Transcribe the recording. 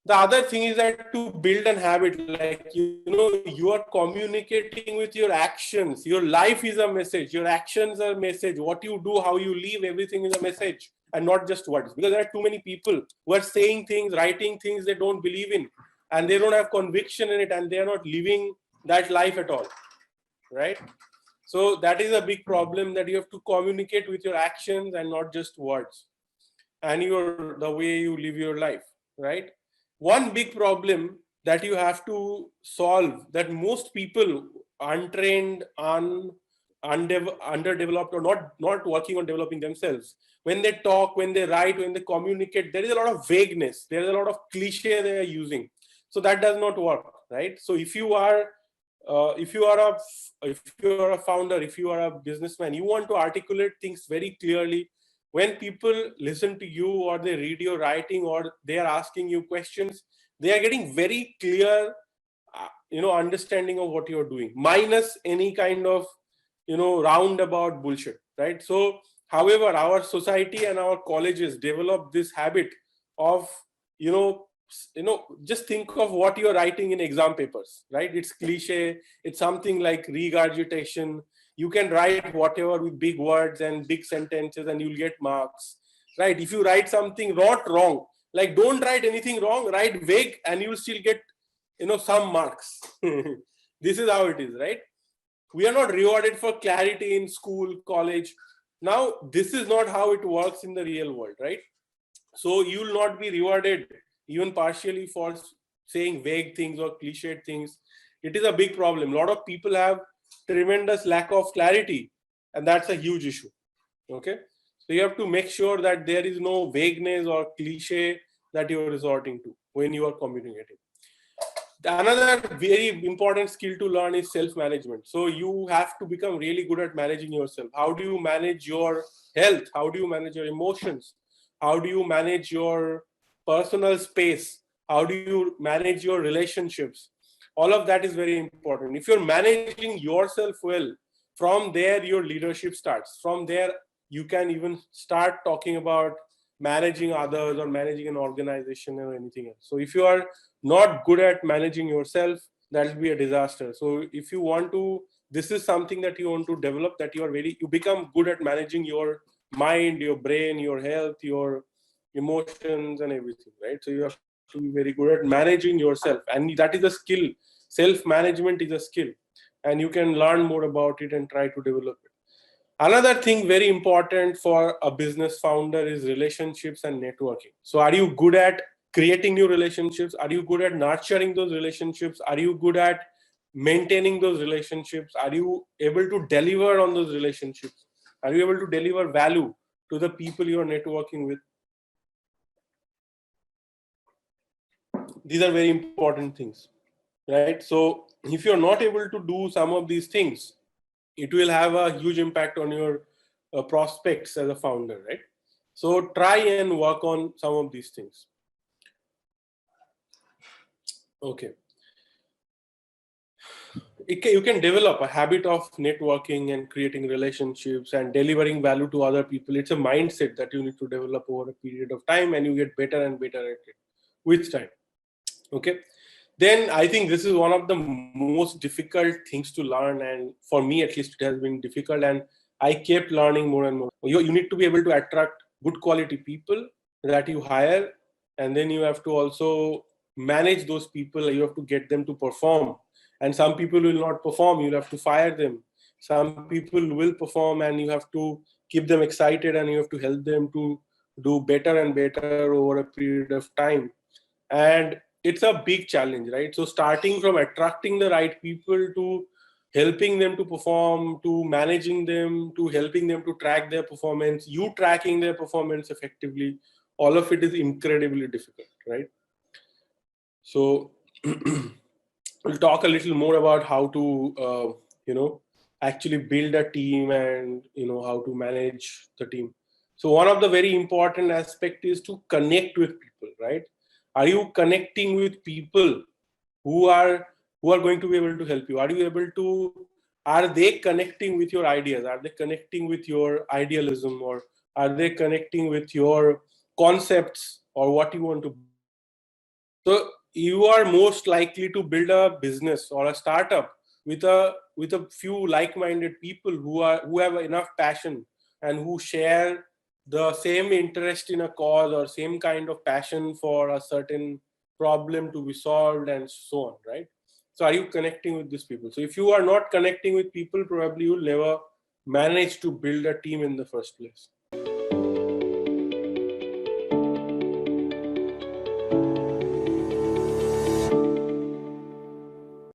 The other thing is that to build an habit, like, you are communicating with your actions. Your life is a message. Your actions are a message. What you do, how you live, everything is a message, and not just words. Because there are too many people who are saying things, writing things they don't believe in, and they don't have conviction in it, and they are not living that life at all, right? So that is a big problem, that you have to communicate with your actions and not just words, and the way you live your life, right? One big problem that you have to solve, that most people, untrained, underdeveloped, or not working on developing themselves, when they talk, when they write, when they communicate, there is a lot of vagueness, there is a lot of cliche they are using. So that does not work, right? So if you are a founder, if you are a businessman, you want to articulate things very clearly. When people listen to you, or they read your writing, or they are asking you questions, they are getting very clear understanding of what you're doing, minus any kind of roundabout bullshit, right? So however, our society and our colleges develop this habit of just think of what you're writing in exam papers, right? It's cliche, it's something like regurgitation. You can write whatever with big words and big sentences and you'll get marks, right? If you write something not wrong, like, don't write anything wrong, write vague, and you'll still get some marks. This is how it is, right? We are not rewarded for clarity in school, college. Now this is not how it works in the real world, right? So you will not be rewarded even partially for saying vague things or cliched things. It is a big problem. A lot of people have tremendous lack of clarity, and that's a huge issue. Okay, so you have to make sure that there is no vagueness or cliche that you are resorting to when you are communicating. Another very important skill to learn is self-management. So you have to become really good at managing yourself. How do you manage your health? How do you manage your emotions? How do you manage your personal space? How do you manage your relationships? All of that is very important. If you're managing yourself well, from there your leadership starts. From there you can even start talking about managing others or managing an organization or anything else. So if you are not good at managing yourself, that will be a disaster. So if you want to, this is something that you want to develop, that you become good at managing your mind, your brain, your health, your emotions and everything, right? So you have to be very good at managing yourself, and that is a skill. Self-management is a skill, and you can learn more about it and try to develop it. Another thing very important for a business founder is relationships and networking. So are you good at creating new relationships? Are you good at nurturing those relationships? Are you good at maintaining those relationships? Are you able to deliver on those relationships? Are you able to deliver value to the people you are networking with? These are very important things, right? So if you're not able to do some of these things, it will have a huge impact on your prospects as a founder, right? So try and work on some of these things. Okay. You can develop a habit of networking and creating relationships and delivering value to other people. It's a mindset that you need to develop over a period of time, and you get better and better at it with time. Okay. Then I think this is one of the most difficult things to learn, and for me at least it has been difficult, and I kept learning more and more. You need to be able to attract good quality people that you hire, and then you have to also manage those people. You have to get them to perform, and some people will not perform, you'll have to fire them. Some people will perform, and you have to keep them excited, and you have to help them to do better and better over a period of time. And it's a big challenge, right? So starting from attracting the right people, to helping them to perform, to managing them, to helping them to track their performance, you tracking their performance effectively, all of it is incredibly difficult, right? So we'll talk a little more about how to actually build a team, and how to manage the team. So one of the very important aspect is to connect with people, right? Are you connecting with people who are going to be able to help you? Are they connecting with your ideas? Are they connecting with your idealism, or are they connecting with your concepts or what you want to build? So you are most likely to build a business or a startup with a few like-minded people who have enough passion and who share the same interest in a cause or same kind of passion for a certain problem to be solved and so on, right? So are you connecting with these people? So if you are not connecting with people, probably you'll never manage to build a team in the first place.